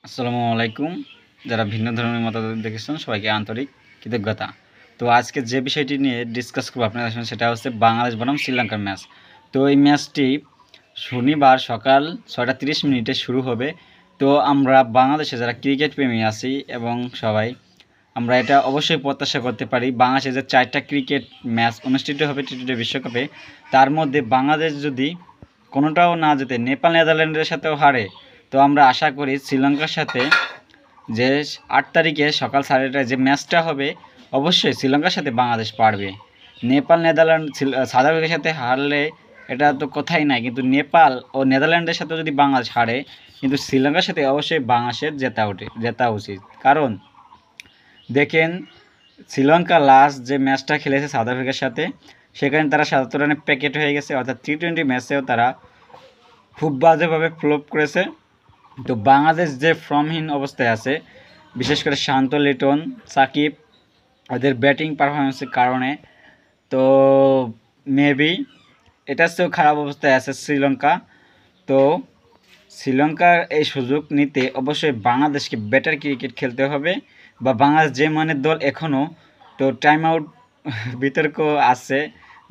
আসসালামু আলাইকুম। যারা ভিন্ন ধর্মের মতামত দেখেছেন সবাইকে আন্তরিক কৃতজ্ঞতা। তো আজকে যে বিষয়টি নিয়ে ডিসকাস করবো আপনাদের সঙ্গে সেটা হচ্ছে বাংলাদেশ বনাম শ্রীলঙ্কার ম্যাচ। তো এই ম্যাচটি শনিবার সকাল 6:30 শুরু হবে। তো আমরা বাংলাদেশে যারা ক্রিকেট প্রেমী আছি এবং সবাই আমরা এটা অবশ্যই প্রত্যাশা করতে পারি বাংলাদেশে যে 4টা ক্রিকেট ম্যাচ অনুষ্ঠিত হবে টি-20 বিশ্বকাপে, তার মধ্যে বাংলাদেশ যদি কোনোটাও না জেতে নেপাল নেদারল্যান্ডের সাথেও হারে, তো আমরা আশা করি শ্রীলঙ্কার সাথে যে 8 তারিখে সকাল 8:30 যে ম্যাচটা হবে অবশ্যই শ্রীলঙ্কার সাথে বাংলাদেশ পারবে। নেপাল নেদারল্যান্ড সাউথ আফ্রিকার সাথে হারলে এটা তো কথাই নাই, কিন্তু নেপাল ও নেদারল্যান্ডের সাথে যদি বাংলাদেশ হারে কিন্তু শ্রীলঙ্কার সাথে অবশ্যই বাংলাদেশের জেতা উচিত। কারণ দেখেন শ্রীলঙ্কা লাস্ট যে ম্যাচটা খেলেছে সাউথ আফ্রিকার সাথে সেখানে তারা 77 রানে প্যাকেট হয়ে গেছে, অর্থাৎ টি-20 ম্যাচেও তারা খুব বাজেভাবে ফ্লপ করেছে। তো বাংলাদেশ যে ফর্মহীন অবস্থায় আছে, বিশেষ করে শান্ত লিটন, সাকিব, ওদের ব্যাটিং পারফরমেন্সের কারণে তো মেবি এটার চেয়েও খারাপ অবস্থায় আছে শ্রীলঙ্কা। তো শ্রীলঙ্কার এই সুযোগ নিতে অবশ্যই বাংলাদেশকে বেটার ক্রিকেট খেলতে হবে, বা বাংলাদেশ যে মানের দল এখনও তো টাইম আউট বিতর্ক আছে,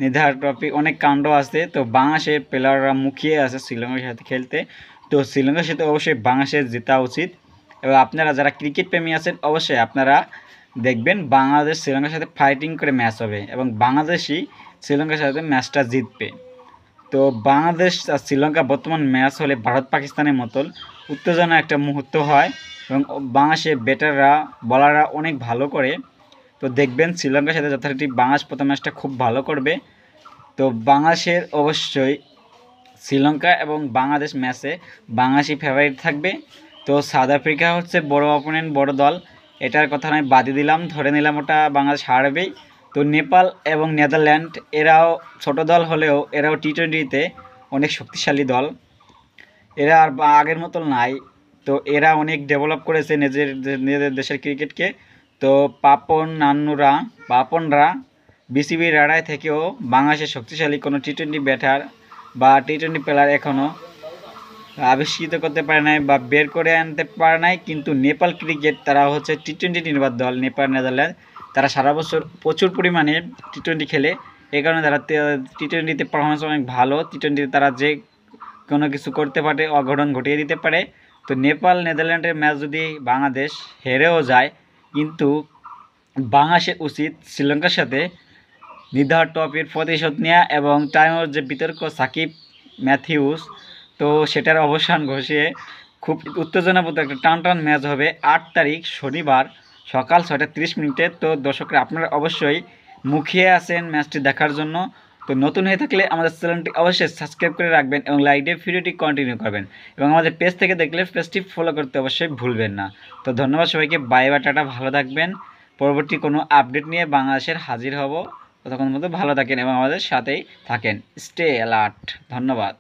নির্ধারক ট্রফি অনেক কাণ্ড আছে, তো বাংলাদেশের প্লেয়াররা মুখিয়ে আছে শ্রীলঙ্কার সাথে খেলতে। তো শ্রীলঙ্কার সাথে অবশ্যই বাংলাদেশের জেতা উচিত। এবং আপনারা যারা ক্রিকেট প্রেমী আছেন অবশ্যই আপনারা দেখবেন বাংলাদেশ শ্রীলঙ্কার সাথে ফাইটিং করে ম্যাচ হবে এবং বাংলাদেশই শ্রীলঙ্কার সাথে ম্যাচটা জিতবে। তো বাংলাদেশ আর শ্রীলঙ্কা বর্তমান ম্যাচ হলে ভারত পাকিস্তানের মতন উত্তেজনা একটা মুহূর্ত হয় এবং বাংলাদেশের ব্যাটাররা বলাররা অনেক ভালো করে। তো দেখবেন শ্রীলঙ্কার সাথে যথারীতি বাংলাদেশ প্রথম ম্যাচটা খুব ভালো করবে। তো বাংলাদেশের অবশ্যই শ্রীলঙ্কা এবং বাংলাদেশ ম্যাচে বাংলাদেশই ফেভারিট থাকবে। তো সাউথ আফ্রিকা হচ্ছে বড় অপোনেন্ট, বড় দল, এটার কথা নয় বাদই দিলাম, ধরে নিলাম ওটা বাংলাদেশ হারবেই। তো নেপাল এবং নেদারল্যান্ড এরাও ছোট দল হলেও এরাও টি-20তে অনেক শক্তিশালী দল, এরা আর আগের মতো নাই। তো এরা অনেক ডেভেলপ করেছে নিজেদের দেশের ক্রিকেটকে। তো পাপনরা বিসিবির রাডায় থেকেও বাংলাদেশের শক্তিশালী কোনো টি-20 ব্যাটার বা টি-20 প্লেয়ার এখনও আবিষ্কৃত করতে পারে নাই বা বের করে আনতে পারে নাই। কিন্তু নেপাল ক্রিকেট তারা হচ্ছে টি-20 নির্ভর দল, নেপাল নেদারল্যান্ড তারা সারা বছর প্রচুর পরিমাণে টি-20 খেলে, এই কারণে তারা টি-20তে পারফরমেন্স অনেক ভালো। টি-20তে তারা যে কোনো কিছু করতে পারে, অঘটন ঘটিয়ে দিতে পারে। তো নেপাল নেদারল্যান্ডের ম্যাচ যদি বাংলাদেশ হেরেও যায়, কিন্তু বাংলাদেশের উচিত শ্রীলঙ্কার সাথে নির্ধারক ট্রফির প্রতিশোধ নেওয়া এবং টাইমের যে বিতর্ক সাকিব ম্যাথিউস, তো সেটার অবসান ঘষিয়ে খুব উত্তেজনাপূর্ণ একটা টান ম্যাচ হবে 8 তারিখ শনিবার সকাল 6:30। তো দর্শকরা আপনারা অবশ্যই মুখিয়ে আছেন ম্যাচটি দেখার জন্য। তো নতুন হয়ে থাকলে আমাদের চ্যানেলটি অবশ্যই সাবস্ক্রাইব করে রাখবেন এবং লাইক দিয়ে ভিডিওটি কন্টিনিউ করবেন এবং আমাদের পেজ থেকে দেখলে পেজটি ফলো করতে অবশ্যই ভুলবেন না। তো ধন্যবাদ সবাইকে, বাই বাই, টাটা, ভালো থাকবেন। পরবর্তী কোনো আপডেট নিয়ে বাংলাদেশের হাজির হব, ততক্ষণ মতো ভালো থাকেন এবং আমাদের সাথেই থাকেন। Stay alert. ধন্যবাদ।